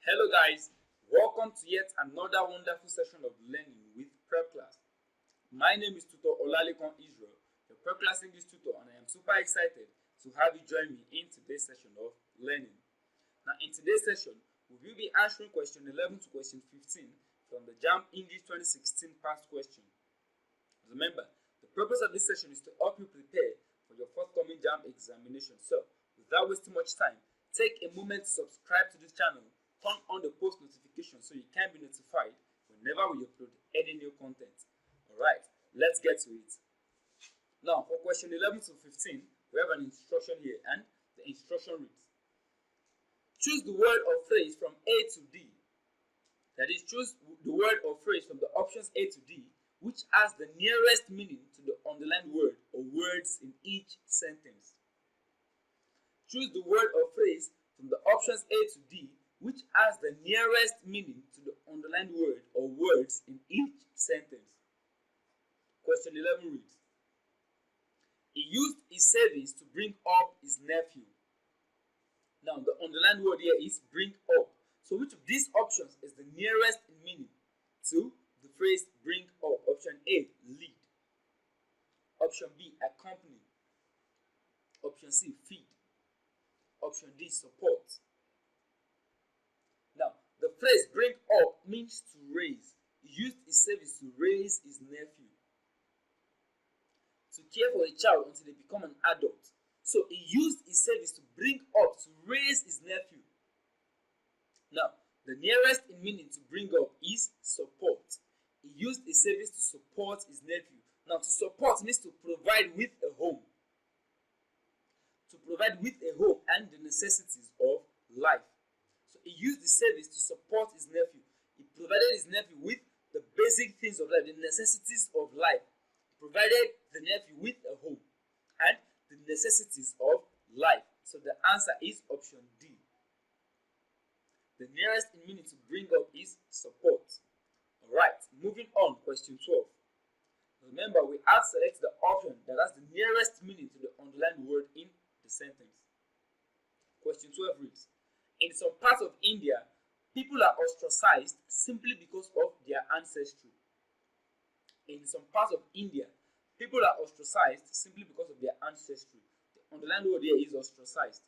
Hello guys, welcome to yet another wonderful session of learning with Prepclass. My name is Tutor Olalekon Israel, your Prepclass English tutor, and I am super excited to have you join me in today's session of learning. Now in today's session, we will be answering question 11 to question 15 from the Jamb English 2016 past question. Remember, the purpose of this session is to help you prepare for your forthcoming Jamb examination. So, without wasting much time, take a moment to subscribe to this channel. Turn on the post notification so you can be notified whenever we upload any new content. Alright, let's get to it. Now, for question 11 to 15, we have an instruction here, and the instruction reads: choose the word or phrase from A to D. That is, choose the word or phrase from the options A to D, which has the nearest meaning to the underlined word or words in each sentence. Choose the word or phrase from the options A to D, which has the nearest meaning to the underlined word or words in each sentence. Question 11 reads: he used his savings to bring up his nephew. Now, the underlined word here is bring up. So, which of these options is the nearest in meaning to the phrase bring up? Option A, lead. Option B, accompany. Option C, feed. Option D, support. Now, the phrase bring up means to raise. He used his savings to raise his nephew, to care for a child until they become an adult. So he used his savings to bring up, to raise his nephew. Now, the nearest in meaning to bring up is support. He used his savings to support his nephew. Now, to support means to provide with a home. To provide with a home and the necessities of life. So he used the savings to support his nephew. He provided his nephew with the basic things of life, the necessities of life. He provided the nephew with a home and the necessities of life. So the answer is option D. The nearest in meaning to bring up is support. Alright, moving on, question 12. Remember, we have selected the option that has the nearest meaning to the underlined word in the sentence. Question 12 reads: in some parts of India, people are ostracized simply because of their ancestry. In some parts of India, people are ostracized simply because of their ancestry. The underlined word here is ostracized.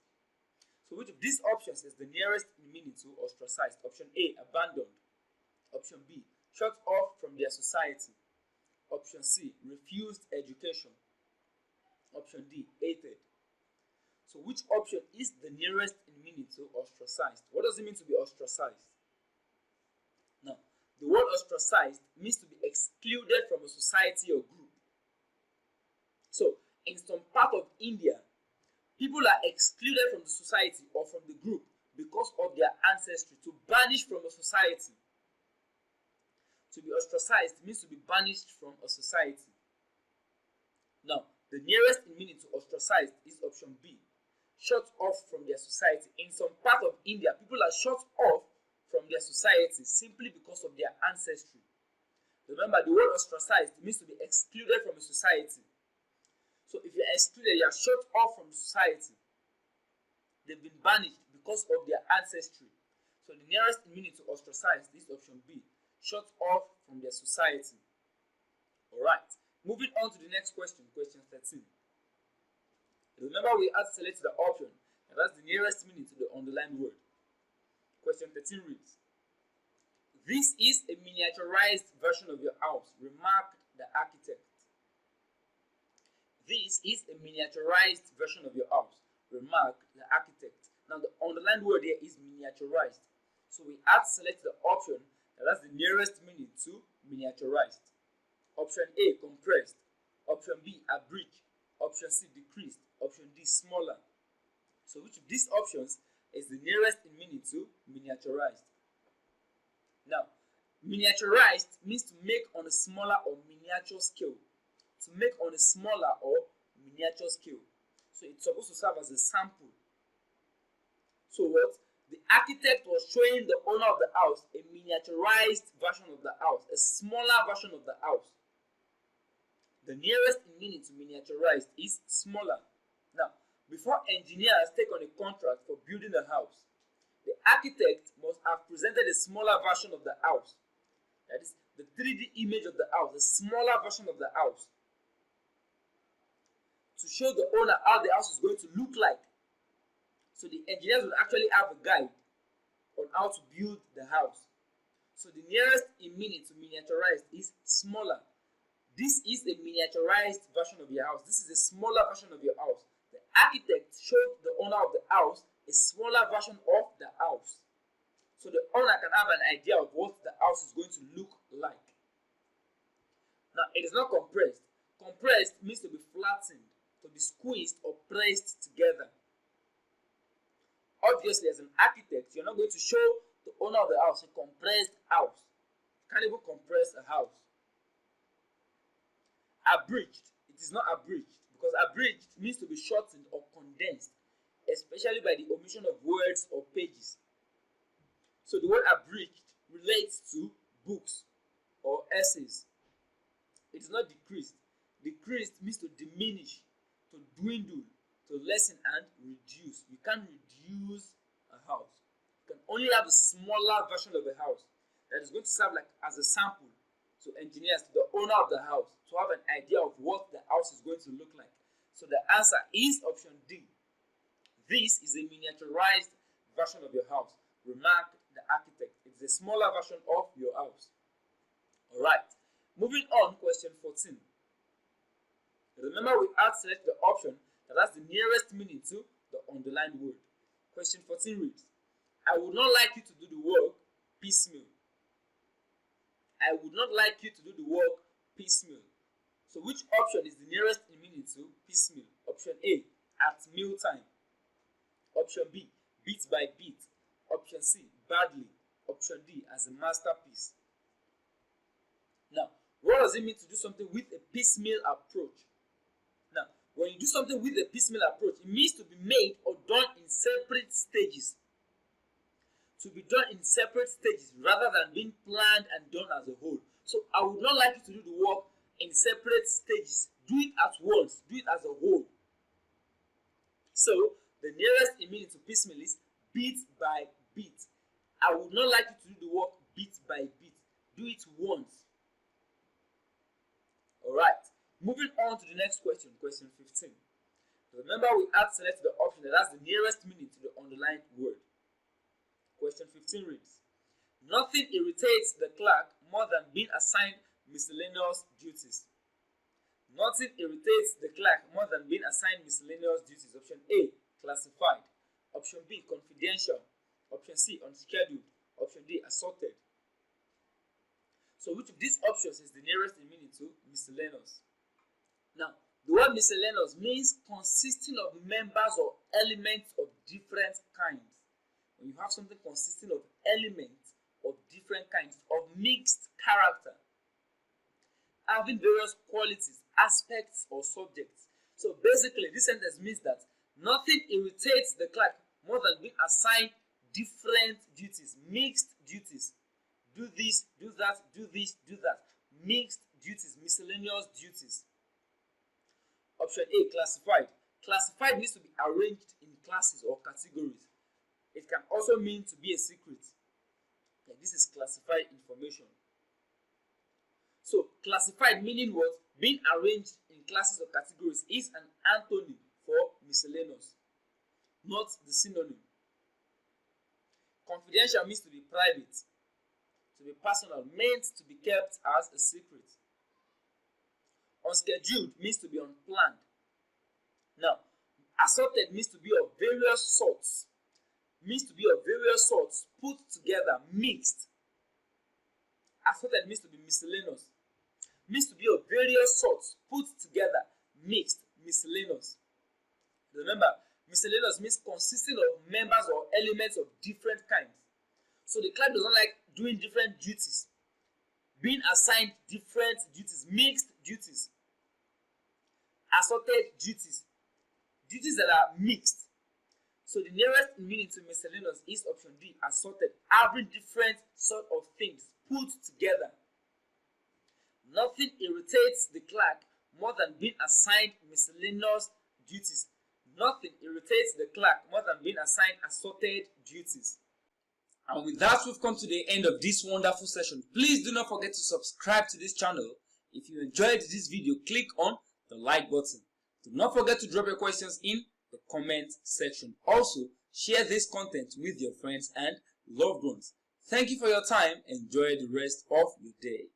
So which of these options is the nearest in meaning to ostracized? Option A, abandoned. Option B, shut off from their society. Option C, refused education. Option D, hated. So which option is the nearest in meaning to ostracized? What does it mean to be ostracized? Now, the word ostracized means to be excluded from a society or group. So, in some part of India, people are excluded from the society or from the group because of their ancestry, to banish from a society. To be ostracized means to be banished from a society. Now, the nearest in meaning to ostracized is option B, shut off from their society. In some part of India, people are shut off from their society simply because of their ancestry. Remember, the word ostracized means to be excluded from a society. So if you're excluded, you're shut off from society. They've been banished because of their ancestry. So the nearest in meaning to ostracized is option B, shut off from their society. Alright, moving on to the next question, question 13. Remember, we had selected the option and that's the nearest meaning to the underlined word. Question 13 reads: this is a miniaturized version of your house, remarked the architect. This is a miniaturized version of your house, remarked the architect. Now the underlined word here is miniaturized. So we have selected the option that has the nearest meaning to miniaturized. Option A, compressed. Option B, abridged. Option C, decreased. Option D, smaller. So which of these options is the nearest in meaning to miniaturized? Now, miniaturized means to make on a smaller or miniature scale. To make on a smaller or miniature scale. So it's supposed to serve as a sample. So what? The architect was showing the owner of the house a miniaturized version of the house, a smaller version of the house. The nearest in meaning to miniaturized is smaller. Now, before engineers take on a contract for building a house, the architect must must have presented a smaller version of the house. That is the 3D image of the house, a smaller version of the house, to show the owner how the house is going to look like. So the engineers will actually have a guide on how to build the house. So the nearest in meaning to miniaturized is smaller. This is a miniaturized version of your house. This is a smaller version of your house. The architect showed the owner of the house a smaller version of the house, so the owner can have an idea of what the house is going to look like. Now, it is not compressed. Compressed means to be flattened, to be squeezed or pressed together. Obviously, as an architect, you're not going to show the owner of the house a compressed house. You can't even compress a house. Abridged. It is not abridged, because abridged means to be shortened or condensed, especially by the omission of words or pages. So the word abridged relates to books or essays. It is not decreased. Decreased means to diminish, to dwindle, to lessen and reduce. You can't reduce a house. You can only have a smaller version of a house that is going to serve like as a sample to engineers, to the owner of the house, to have an idea of what the house is going to look like. So the answer is option D. This is a miniaturized version of your house. Remarked the architect. It's a smaller version of your house. Alright. Moving on, question 14. Remember, we had select the option that has the nearest meaning to the underlined word. Question 14 reads, I would not like you to do the work piecemeal. I would not like you to do the work piecemeal. So which option is the nearest in meaning to piecemeal? Option A, at mealtime. Option B, bit by bit. Option C, badly. Option D, as a masterpiece. Now, what does it mean to do something with a piecemeal approach? Now, when you do something with a piecemeal approach, it means to be made or done in separate stages. To be done in separate stages rather than being planned and done as a whole. So I would not like you to do the work in separate stages. Do it at once. Do it as a whole. So the nearest in meaning to piecemeal is bit by bit. I would not like you to do the work bit by bit. Do it once. Alright. Moving on to the next question, question 15. Remember, we had selected the option that has the nearest meaning to the underlined word. Question 15 reads, nothing irritates the clerk more than being assigned miscellaneous duties. Nothing irritates the clerk more than being assigned miscellaneous duties. Option A, classified. Option B, confidential. Option C, unscheduled. Option D, assorted. So which of these options is the nearest in meaning to miscellaneous? Now, the word miscellaneous means consisting of members or elements of different kinds. When you have something consisting of elements of different kinds, of mixed character, having various qualities, aspects, or subjects. So basically, this sentence means that nothing irritates the clerk more than being assigned different duties, mixed duties. Do this, do that, do this, do that. Mixed duties, miscellaneous duties. Option A, classified. Classified means to be arranged in classes or categories. It can also mean to be a secret. Like this is classified information. So classified meaning what? Being arranged in classes or categories is an antonym for miscellaneous, not the synonym. Confidential means to be private, to be personal, meant to be kept as a secret. Unscheduled means to be unplanned. Now, assorted means to be of various sorts. Means to be of various sorts, put together, mixed. Assorted means to be miscellaneous. Means to be of various sorts, put together, mixed, miscellaneous. Remember, miscellaneous means consisting of members or elements of different kinds. So the clerk does not like doing different duties, being assigned different duties, mixed duties, assorted duties, duties that are mixed. So the nearest meaning to miscellaneous is option D, assorted, having different sort of things put together. Nothing irritates the clerk more than being assigned miscellaneous duties. Nothing irritates the clerk more than being assigned assorted duties. And with that, we've come to the end of this wonderful session. Please do not forget to subscribe to this channel. If you enjoyed this video, click on the like button. Do not forget to drop your questions in the comment section. Also, share this content with your friends and loved ones. Thank you for your time. Enjoy the rest of your day.